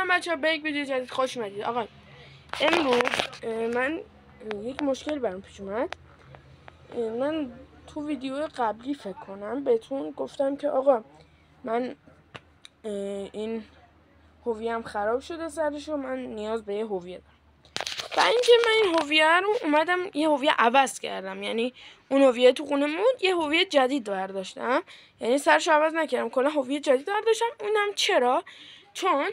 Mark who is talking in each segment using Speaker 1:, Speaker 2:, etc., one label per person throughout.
Speaker 1: سلام بچه‌ها، به یک ویدیو جدید خوش اومدید. آقا امروز من یک مشکل برام پیش اومد. من تو ویدیو قبلی فکر کنم بهتون گفتم که آقا من این هویه‌ام خراب شده سرش و من نیاز به یه هویه دارم. و اینکه من این هویه رو اومدم یه هویه عوض کردم، یعنی اون هویه تو خونه موند، یه هویه جدید برداشتم، یعنی سرش عوض نکردم، کلا هویه جدید برداشتم. اونم چرا؟ چون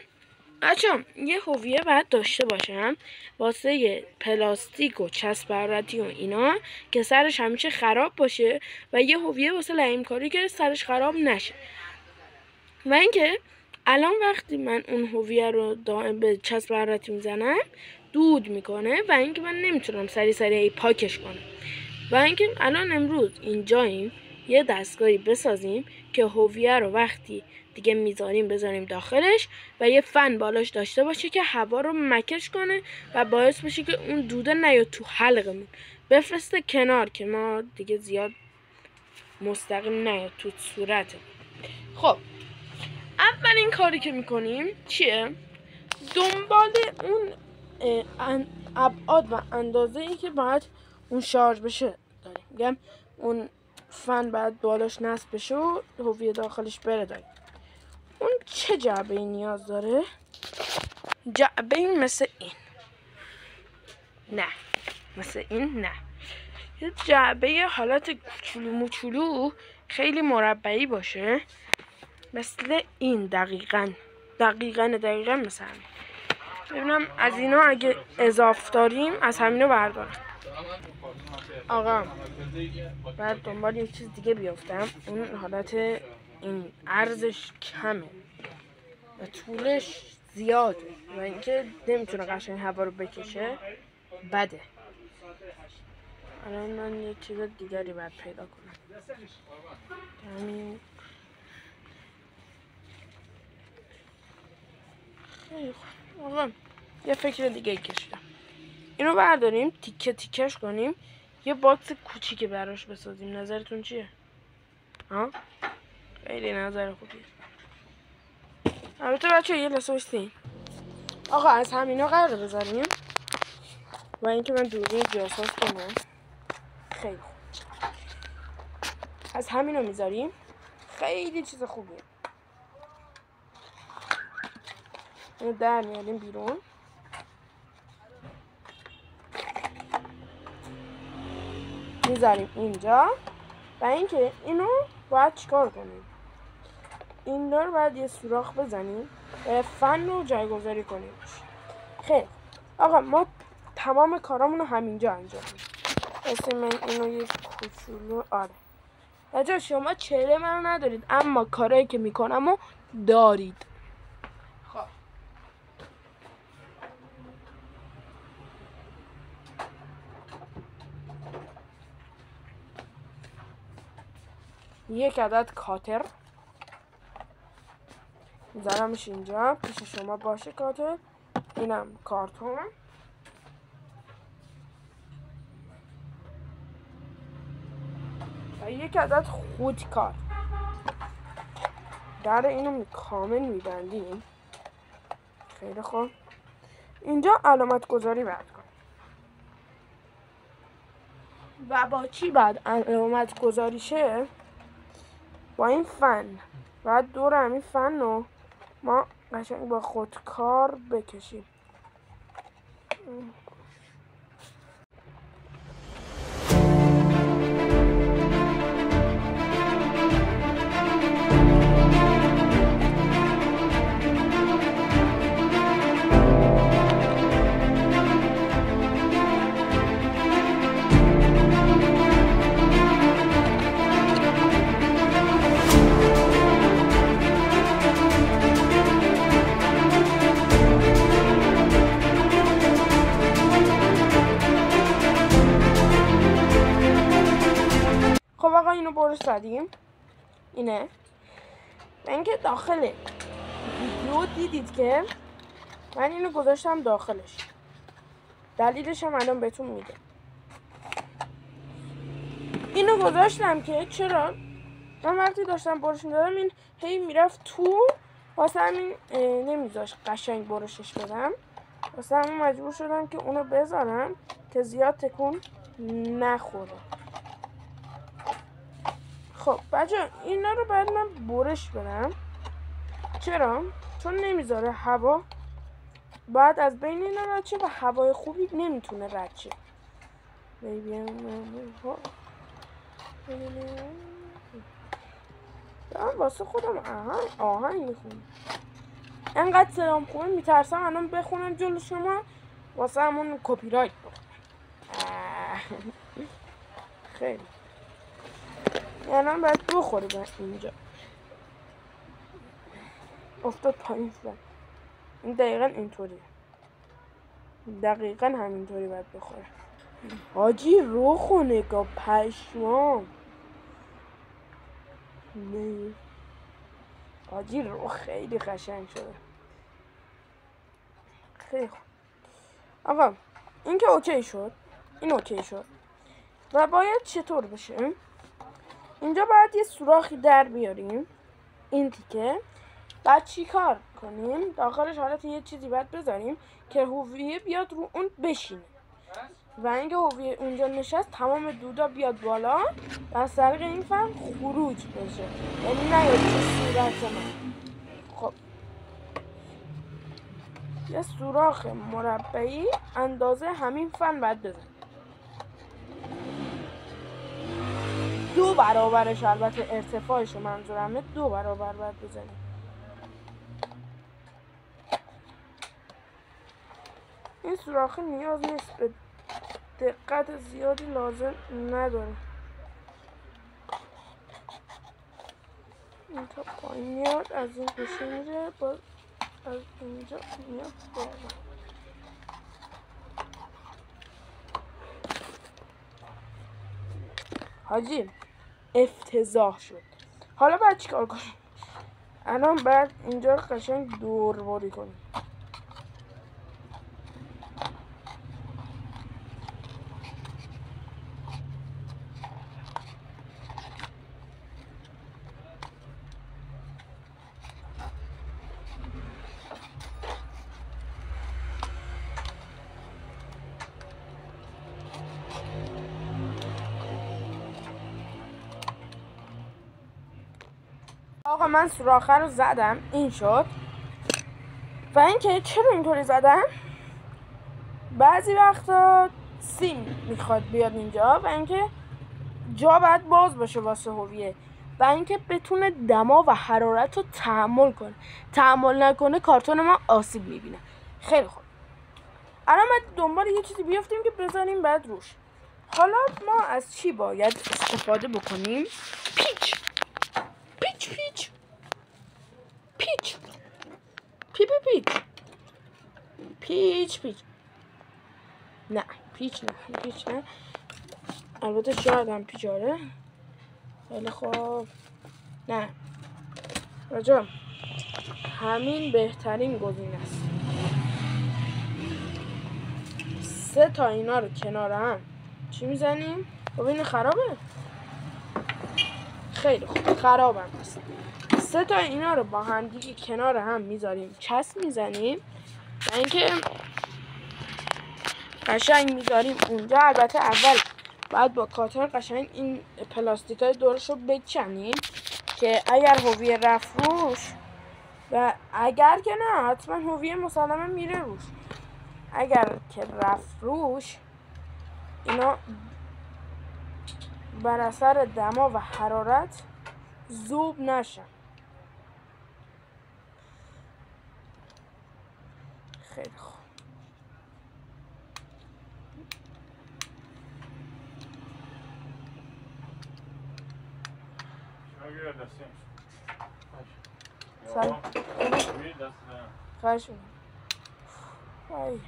Speaker 1: بچه‌ها یه هویه باید داشته باشم واسه پلاستیک و چسب بردی و اینا که سرش همیشه خراب باشه، و یه هویه واسه لعیم کاری که سرش خراب نشه. و اینکه الان وقتی من اون هویه رو دائم به چسب بردی میزنم دود میکنه و اینکه من نمیتونم سریع پاکش کنم. و اینکه الان امروز اینجاییم یه دستگاهی بسازیم که هویه رو وقتی دیگه میذاریم بذاریم داخلش و یه فن بالاش داشته باشه که هوا رو مکش کنه و باعث بشه که اون دوده نیاد تو حلقمون، بفرسته کنار که ما دیگه زیاد مستقیم نیاد تو صورته. خب اولین کاری که میکنیم چیه؟ دنبال اون ابعاد و اندازه ای که باید اون شارژ بشه داریم. میگم اون فن باید بالاش نصب بشه و هویه داخلش بره داریم. اون چه جعبه ای نیاز داره؟ جعبه ای مثل این. نه مثل این نه، یه جعبه حالت کوچولو موچولو خیلی مربعی باشه مثل این. دقیقاً مثل همین. ببینم از اینا اگه اضاف داریم از همینا بردارم. آقا بعد دنبال یه چیز دیگه بیافتم. اون حالت این عرضش کمه و طولش زیاده و اینکه نمیتونه قشنگ هوا رو بکشه، بده. الان من یه چیز دیگری باید پیدا کنم. همین خیلی خوب. آقا یه فکر دیگه کشیدم. اینو برداریم تیکه تیکش کنیم، یه باکس کوچیک براش بسازیم. نظرتون چیه؟ ها؟ خیلی نظر خوبیه. البته بچه یه لحظه وایسین. آقا از همینا قراره بذاریم و اینکه من دوربین جاساس کنم. خیلی خوب، از همینا میذاریم. خیلی چیز خوبیه. اینو در میاریم بیرون. میذاریم اینجا و اینکه اینو باید چیکار کنیم؟ این رو باید یه سوراخ بزنیم و فن رو جایگذاری کنیم. خیلی آقا ما تمام کارامونو همینجا انجام میدیم. مثل من اینو یه کوچولو بچه‌ها شما چهره منو ندارید اما کارایی که میکنم و دارید. خب یک عدد کاتر میذارمش اینجا پیش شما باشه. کاتر، اینم کارتون، و یک عدد خودکار. در اینو کامل میبندیم. خیلی خوب، اینجا علامت گذاری باید کنیم. و با چی باید علامت گذاری شه؟ با این فن. باید دور همین فن رو ما قشنگ با خودکار بکشیم. خب آقا اینو برش زدیم. اینه. و اینکه داخل ویدیو دیدید که من اینو گذاشتم داخلش. دلیلش هم الان بهتون میگم. اینو گذاشتم که چرا من وقتی داشتم برش میدادم این هی میرفت تو واسه همین نمیذاش قشنگ برشش بدم، واسه همین مجبور شدم که اونو بذارم که زیاد تکون نخوره. خب بچه اینا رو بعد من برش بدم. چرا؟ چون نمیذاره هوا بعد از بین اینا رد شه و هوای خوبی نمیتونه رد شه. دارم واسه خودم آهنگ میخونم. انقدر صدام خوبه میترسم الان بخونم جلو شما واسه همون کپی رایت بخونم. خیلی الان باید بخوری به اینجا افتاد پایین شد. این دقیقا اینطوریه، دقیقا همینطوری باید بخوره. حاجی روخو نگاه پشمام. نه حاجی رو خیلی قشنگ شده. خیلی خوب آقا این که اوکی شد، این اوکی شد و باید چطور بشه؟ اینجا باید یه سوراخی در بیاریم این تیکه. بعد چی کار کنیم؟ داخلش حالت یه چیزی باید بذاریم که هویه بیاد رو اون بشینه و اینکه هویه اونجا نشست تمام دودا بیاد بالا و از طریق این فن خروج بشه، یعنی نیاد تو صورت من. خب یه سوراخ مربعی اندازه همین فن باید بزنیم، 2 برابرش، البته ارتفاعش رو منظورمه 2 برابر باید بزنیم. این سوراخ نیاز نیست به دقت زیادی لازم نداره. این تا پایین میاد، از این پیش میره، باز از اینجا میاد بالا. حاجی افتضاح شد. حالا باید چیکار کنیم؟ الان باید اینجا قشنگ دوربری کنیم. آقا من سوراخه رو زدم، این شد. و اینکه چرا اینطوری زدم؟ بعضی وقتا سیم میخواد بیاد اینجا و اینکه جا باید باز باشه واسه هویه و اینکه بتونه دما و حرارت رو تحمل کنه. تحمل نکنه کارتون ما آسیب میبینه. خیلی خوب الان باید دنبال یه چیزی بیافتیم که بزنیم بعد روش. حالا ما از چی باید استفاده بکنیم؟ پیچ پیچ پیچ پیچ پی پی پیچ پیچ پیچ نه پیچ نه پیچ نه، البته شاید هم پیچاره. خیلی خوب نه راجع همین بهترین گزینه است. 3 تا اینا رو کنار هم چی میزنیم؟ خب این خرابه. خیلی خوب خرابم هست. 3 تا اینا رو با هم دیگه کنار هم میذاریم، چسب میزنیم و اینکه قشنگ میذاریم اونجا. البته اول باید با کاتر قشنگ این پلاستیکای دورش رو بکنیم که اگر هویه رفت روش، و اگر که نه حتما هویه مسلما میره روش، اگر که رفت روش اینا بر اثر دما و حرارت ذوب نشن. خیلی خوب خواهش می‌کنم.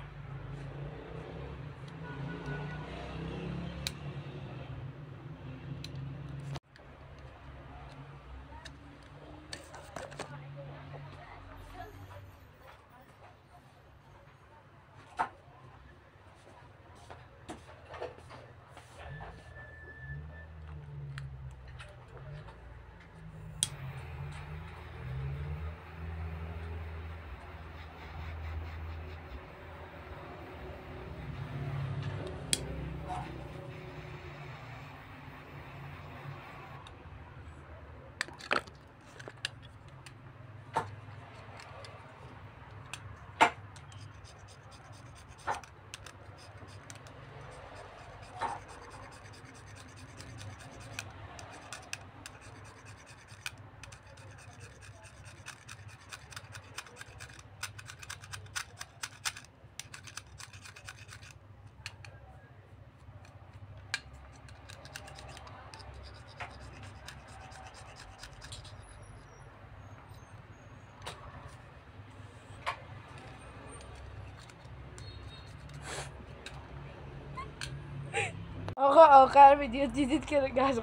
Speaker 1: آقا آخر ویدیو دیدید که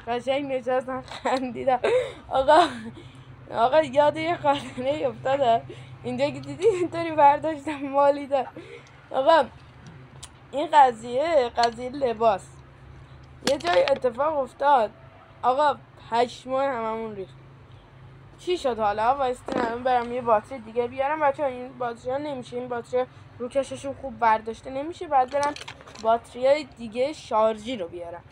Speaker 1: قشنگ نشستم خندیدم. آقا یاد یه خاطره افتاده اینجا که دیدید اینطوری برداشتم مالیدم. آقا این قضیه لباس یه جای اتفاق افتاد آقا، پشمای هممون ریخت. چی شد حالا؟ وایستین الان برم یه باتری دیگه بیارم. بچه‌ها این باتری ها نمیشه، این باتری روکششون خوب برداشته نمیشه، بعد برم باتری های دیگه شارژی رو بیارم.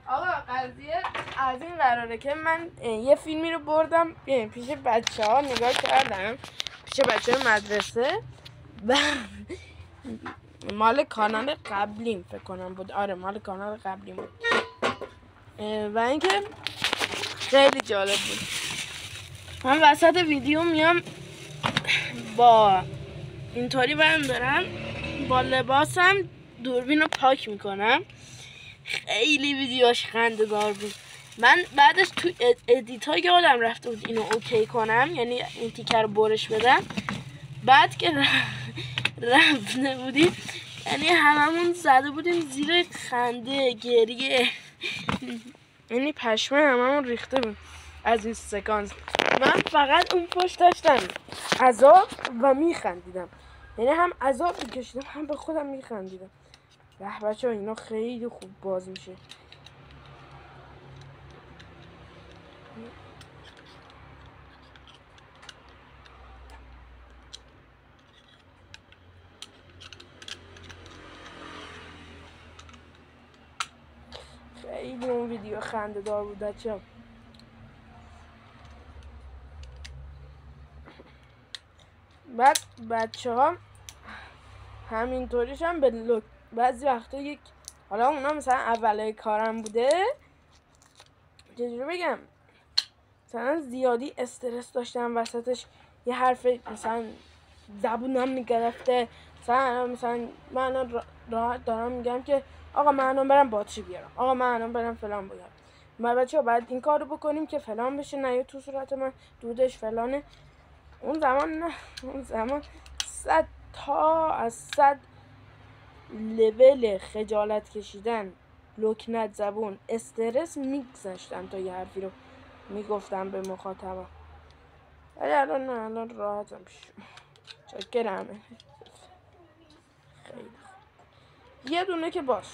Speaker 1: آقا قضیه از این قراره که من یه فیلمی رو بردم پیش بچه ها نگاه کردم، پیش بچه های مدرسه و مال کانال قبلیم فکر کنم بود. آره مال کانال قبلیم بود و اینکه خیلی جالب بود. من وسط ویدیو میام با اینطوری برم با لباسم دوربین رو پاک میکنم. خیلی ویدیوش خنده‌دار بود. من بعدش تو ادیت ها یادم رفته بود اینو اوکی کنم، یعنی این تیکر رو برش بدم. بعد که رفته بودیم یعنی هممون زده بودیم زیر خنده گریه، یعنی پشمه هممون ریخته بود از این سکانس. من فقط اون پشت داشتم عذاب و میخندیدم، یعنی هم عذاب میکشیدم هم به خودم میخندیدم. بچه ها اینا خیلی خوب باز میشه. خیلی اون ویدیو خنده دار بود بچه. بعد بچه ها همینطوریش هم به بعضی وقتا حالا اونا مثلا اولای کارم بوده، چجوری بگم، مثلا زیادی استرس داشتم وسطش، یه حرف مثلا زبونم میگرفته، مثلا من راحت دارم میگم که آقا من الان برم باتری بیارم، آقا من الان برم فلان بیارم. ما بچه‌ها باید این کارو بکنیم که فلان بشه، نه تو صورت من دودش فلانه. اون زمان 100 تا از 100 لول خجالت کشیدن، لکنت زبون، استرس میگذاشتم تا یه حرفی رو میگفتم به مخاطبم. ولی الان راحتم چکرمه. خیلی یه دونه که باش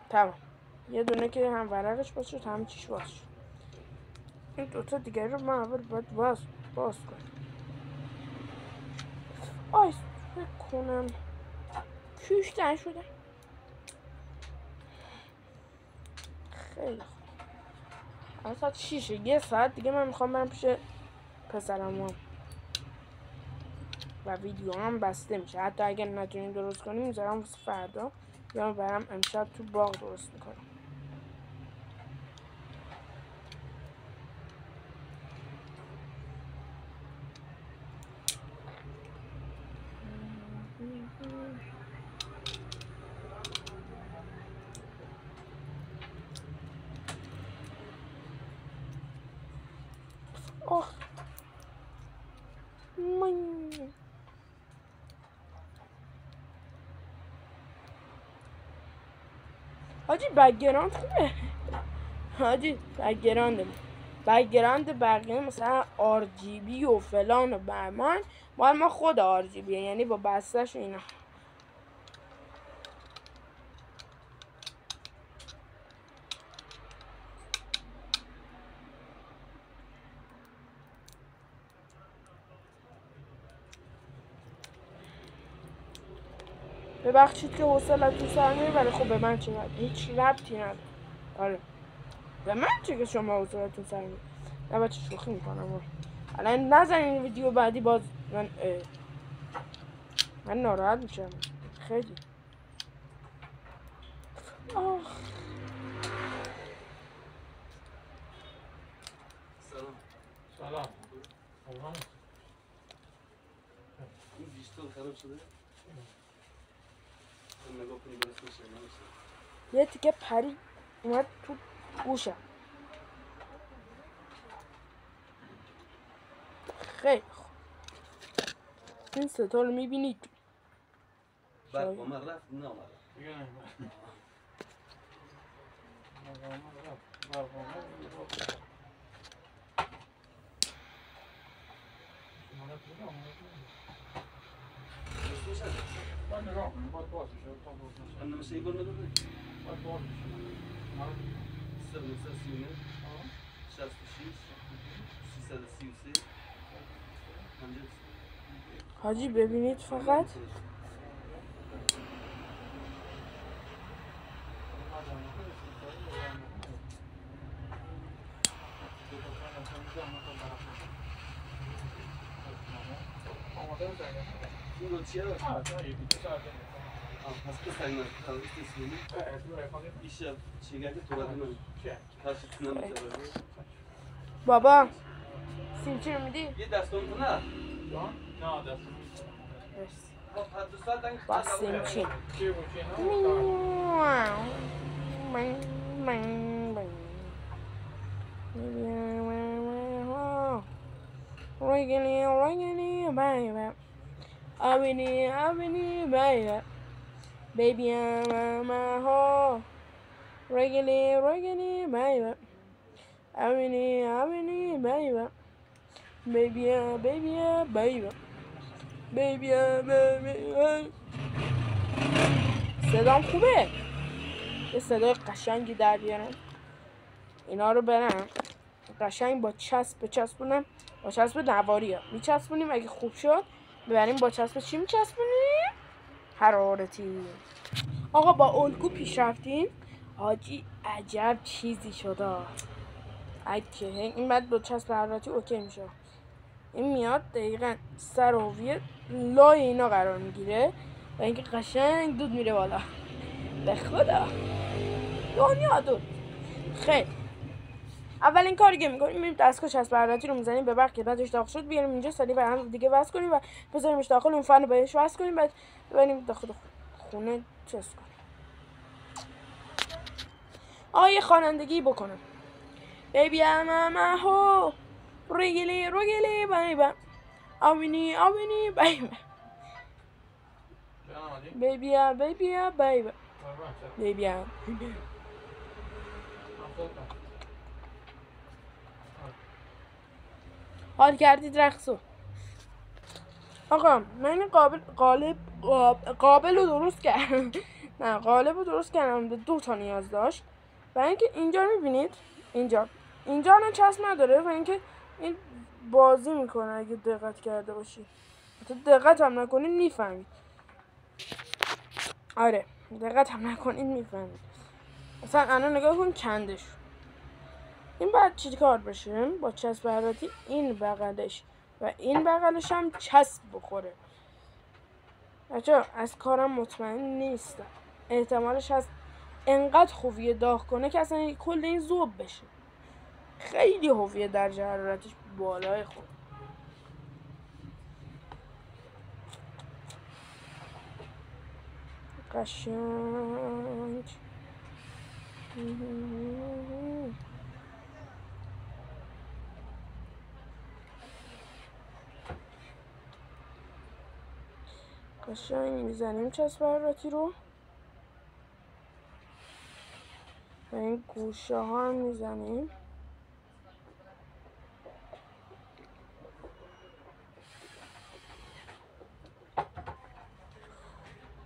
Speaker 1: تمام، یه دونه که هم ورقش باشه هم چیش باشه. این دوتا دیگه رو من اول باید باز کنم. آیس فکر کنم کشتن شده. خیلی خوب الان ساعت 6، یه ساعت دیگه من میخوام برم پیش پسرم و ویدیو هم بسته میشه. حتی اگر نتونیم درست کنیم میذارم واسه فردا، یا برم امشب تو باغ درست میکنم. آخ حاجی بک‌گراند خوبه. حاجی بک‌گراند بقیه مثلا RGB و فلان و بهمان، مال ما خود RGB یعنی با بستش و اینا. ببخشید که حوصلتون سر میره، ولی خب به من چه هیچ ربطی نداره. آره به من چه که شما حوصلتون سر میره. نه بچه شوخی میکنم. الان نزنین ویدیو بعدی باز من ناراحت میشم خیلی. آخ
Speaker 2: سلام. این دیجیتال خراب شده؟ نگاه کنی برسه نمیشه.
Speaker 1: یه تیکه پری اومد تو گوشم. خیلی خوب این ستا رو میبینید.
Speaker 2: بعد با من رفت نه آمد. انما شيء يقول لنا 333
Speaker 1: حاجی ببینید فقط بابا سیمچی رو میدی؟
Speaker 2: یه دستون تو نه؟ نه دستون
Speaker 1: با سیمچی Riggedy, baby. Abini, baby. Baby, I'm a ho. Riggedy, baby. Abini, baby. Baby, baby. Baby. صدام خوبه. یه صدای قشنگی در بیارم. اینا رو برم قشنگ با چسب بچسبونم. با چسب نواری ها میچسبونیم. اگه خوب شد ببریم با چسب چی میچسبونیم؟ حرارتی. آقا با الگو پیش رفتیم. حاجی عجب چیزی شده. اگه این بعد با چسب حرارتی اوکی میشه. این میاد دقیقا سر حویه لای اینا قرار میگیره و اینکه قشنگ دود میره بالا. به خدا دنیا دود. خیلی اولین کاری که میکنیم میریم دستگاه چسب حرارتی رو میزنیم به برق که بعدش داغ شد بیاریم اینجا سریع به هم دیگه وصل کنیم و بذاریمش داخل اون فن رو بهش وصل کنیم بعد ببریم داخل خونه چس کنیم. آقا خوانندگی بکنم. Baby I'm a ho Riggedy baby Abini baby Baby حال کردید رقصو. آقا من قابل رو درست کردم. نه قالب رو درست کردم. 2 تا نیاز داشت و اینکه اینجا میبینید اینجا نه چسب نداره و اینکه این بازی میکنه. اگه دقت کرده باشید حتی دقت هم نکنید میفهمید. آره دقت هم نکنید میفهمید. مثلا الان نگاه کن چندش. این بعد چی کار بشه؟ با چسب حرارتی این بغلش و این بغلش هم چسب بخوره. بچه‌ها از کارم مطمئن نیستم. احتمالش هست انقدر حویه داغ کنه که اصلا کل این ذوب بشه. خیلی حویه درجه حرارتش بالای خود. قشنگ میزنیم چسب حرارتی رو و این گوشه ها هم میزنیم.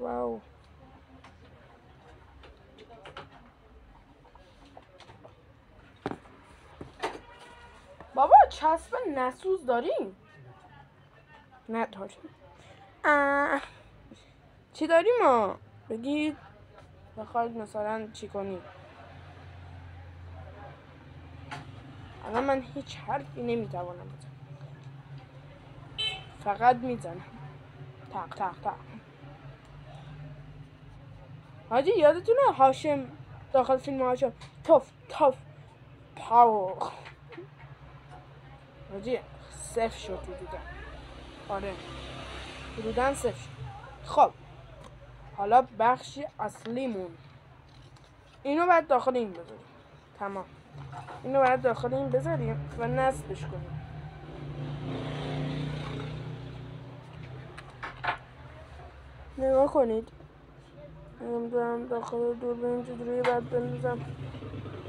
Speaker 1: واو بابا چسب نسوز داریم؟ نداریم. چی داریم ما؟ بگید بخواید مثلا چی کنیم. الان من هیچ حرفی نمیتوانم بزنم. فقط میزنم تق. حاجی یادتونه هاشم داخل فیلم هاشم توف پاو. حاجی صفر شد حدودن. آره حدودن صفر شد. خب حالا بخشی اصلیمون اینو باید داخل این بذاریم. تمام اینو باید داخل این بذاریم و نصبش کنیم. نگاه کنید نمیدونم داخل دوربین چجوری باید بندازم.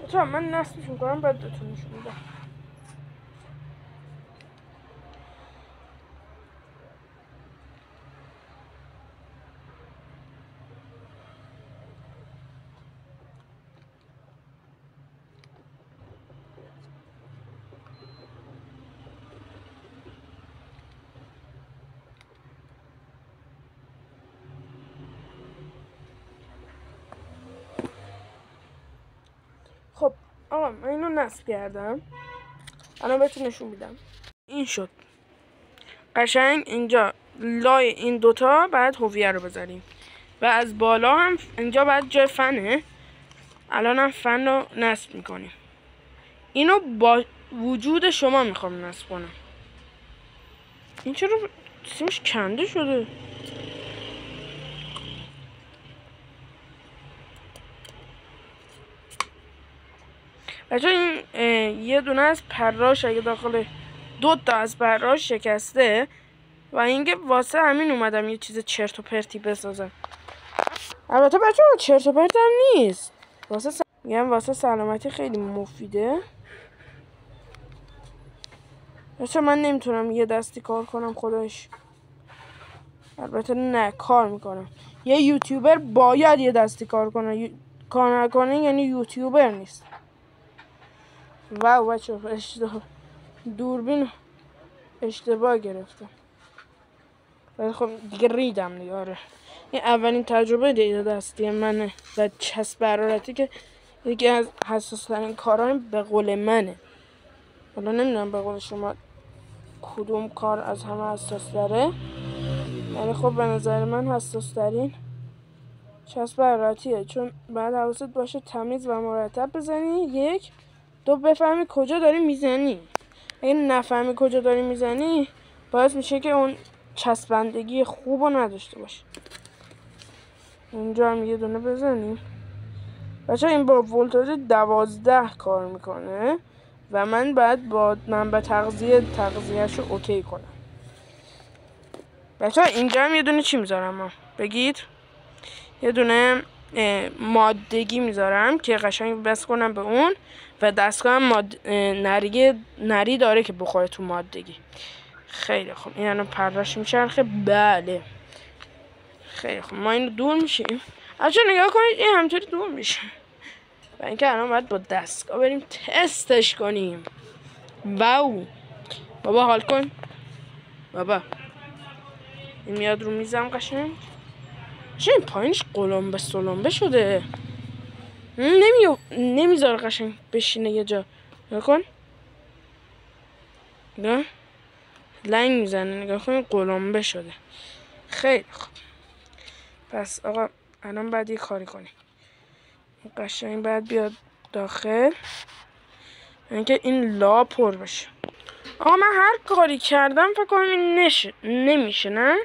Speaker 1: بچه‌ها من نصبش میکنم بعد بهتون نشون میدم. خب آقا من اینو نصب کردم، الان بهتون نشون میدم. این شد قشنگ. اینجا لای این دوتا بعد هویه رو بذاریم و از بالا هم اینجا بعد جای فنه. الان هم فن رو نصب میکنیم. اینو با وجود شما میخوام نصب کنم. این چرا سیمش کنده شده؟ بچه این یه دونه از پراش اگه داخل 2 تا از پراش شکسته و اینکه واسه همین اومدم یه چیز چرت و پرتی بسازم. البته بچه چرت و پرت هم نیست، واسه سلامتی خیلی مفیده. بچه من نمیتونم یه دستی کار کنم خودش. البته نه کار میکنم. یه یوتیوبر باید یه دستی کار کنه، کار نکنه یعنی یوتیوبر نیست. واو بچه دوربین اشتباه گرفتم. ولی خب دیگه ریدم دیگه. آره این اولین تجربه دیگه دستی منه و چسب حرارتی که یکی از حساس ترین کارهایم به قول منه. حالا نمیدونم به قول شما کدوم کار از همه حساس تره، ولی خب به نظر من حساس ترین چسب حرارتیه، چون بعد حواست باشه تمیز و مرتب بزنی. 1 2 بفهمی کجا داری میزنی. اگه نفهمی کجا داری میزنی باعث میشه که اون چسبندگی خوب رو نداشته باشه. اینجا هم یه دونه بزنیم. بچه این با ولتاژ 12 کار میکنه و من باید با منبع تغذیه‌شو اوکی کنم. بچه اینجا هم یه دونه چی میذارم بگید؟ یه دونه مادگی میذارم که قشنگ بس کنم به اون و دستگاه نری داره که بخوره تو مادگی. خیلی خوب این الان پرش میچرخه. بله خیلی خوب ما اینو دور میشیم. بچه نگاه کنید این همطوری دور میشه و اینکه الان باید با دستگاه بریم تستش کنیم. واو بابا حال کن بابا. این میاد رو میزم قشنگ. چه این پایینش قلمبه سلمبه شده، نمیذاره قشنگ بشینه یه جا. نگاه کن نگاه لنگ میزنه. نگاه کن قلمبه شده. خیلی خوب پس آقا الان باید یه کاری کنیم. قشنگ باید بیاد داخل اینکه این لا پر بشه. آقا من هر کاری کردم فکر کنم این نمیشه. نه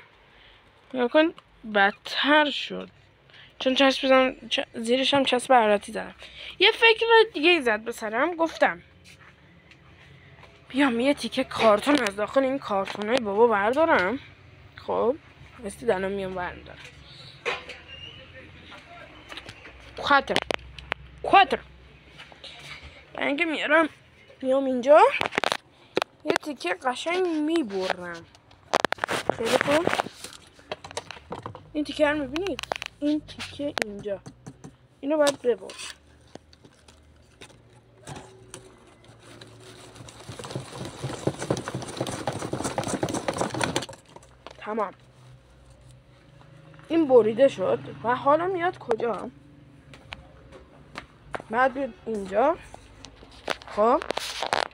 Speaker 1: نگاه کن بدتر شد چون زیرش هم چسب حرارتی زدم. یه فکر دیگه زد به سرم. گفتم بیام یه تیکه کارتون از داخل این کارتونای بابا بردارم. خب مثل الان میام برمیدارم. کواتر برای اینکه میام اینجا یه تیکه قشنگ میبرم. خیلی خوب این تیکه رو میبینید؟ این تیکه اینجا اینو باید ببر. تمام این بریده شد و حالا میاد کجا؟ بعد بیاد اینجا. خب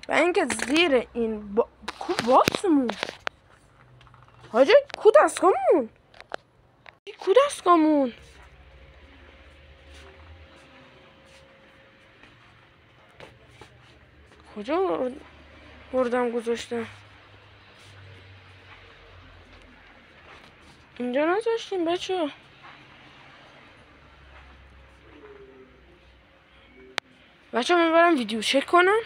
Speaker 1: و اینکه زیر این کو باکسمون حاجه کو دستگاهمون کجا بردم گذاشتم؟ اینجا نذاشتیم بچه. من برم ویدیو چک کنم.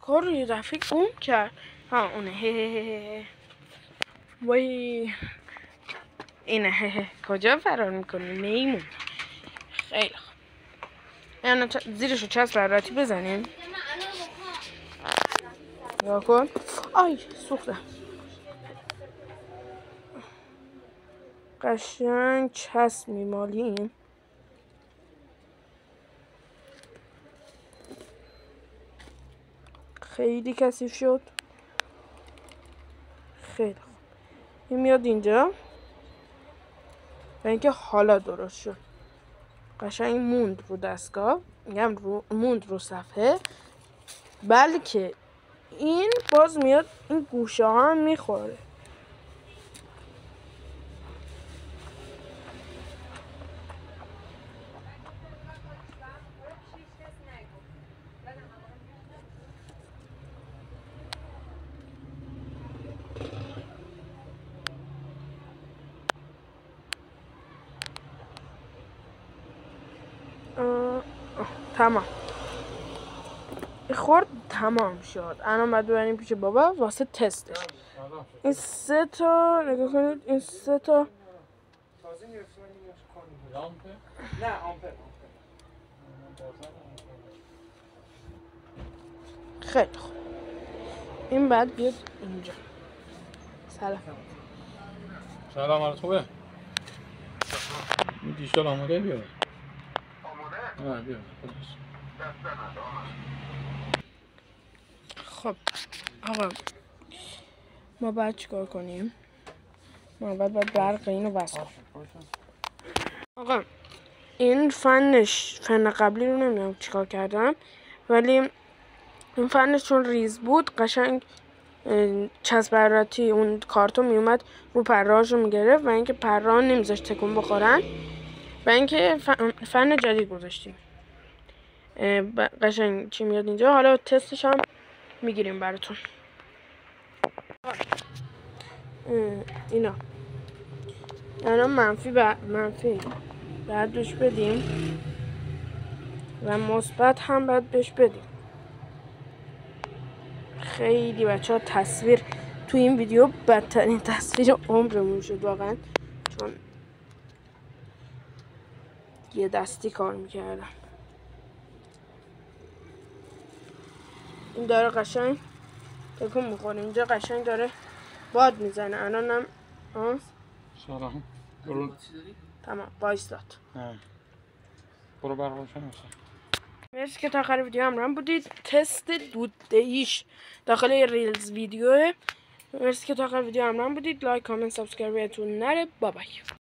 Speaker 1: کار رو یه دفعه گم کرد. ها اونه وای اینه کجا فرار میکنی میمون؟ خیلی خوب. یعنی زیرشو چسب راتی بزنیم. نگاه کن. آی سوختم. قشنگ چسب میمالیم. خیلی کثیف شد. خیلی خوب. این میاد اینجا و اینکه حالا درست شد. قشنگ موند رو دستگاه، میگم موند رو صفحه، بلکه این باز میاد این گوشه ها هم میخوره. تمام. خورد تمام شد. الان باید ببریم پیش بابا واسه تستش. این 3 تا نگاه کنید، این 3 تا
Speaker 2: نه آمپر.
Speaker 1: خیلی خوب. این بعد بیاد اینجا. سلام.
Speaker 3: سلام حالت خوبه؟ این دیجیتال آماده بیار. آماده؟ بیار.
Speaker 1: خب آقا ما باید چیکار کنیم؟ ما باید برق اینو وصل کنیم. آقا این فن قبلی رو نمیدونم چیکار کردم، ولی این فنش چون ریز بود قشنگ چسب براتی اون کارتون میومد رو پرهاش رو میگرفت و اینکه پرهان نمیذاشت تکون بخورن و اینکه فن جدید گذاشتیم. قشنگ چی میاد اینجا، حالا تستش هم میگیریم براتون. اینا منفی بعد بهش بدیم و مثبت هم بعد بهش بدیم. خیلی بچه ها تصویر تو این ویدیو بدترین تصویر عمرمون شد واقعا، چون یه دستی کار میکردم. این داره قشنگ تکون میخوره، اینجا قشنگ داره باد میزنه. الانم
Speaker 3: سلام. برو.
Speaker 1: تمام وایستاد.
Speaker 3: برو برق روشن باشه.
Speaker 1: مرسی که تا آخر ویدیو همراهم بودید. تست دوده‌ایش داخل ریلز ویدیوه. مرسی که تا آخر ویدیو همراهم بودید. لایک، کامنت، سابسکرایب بهتون نره. بابای.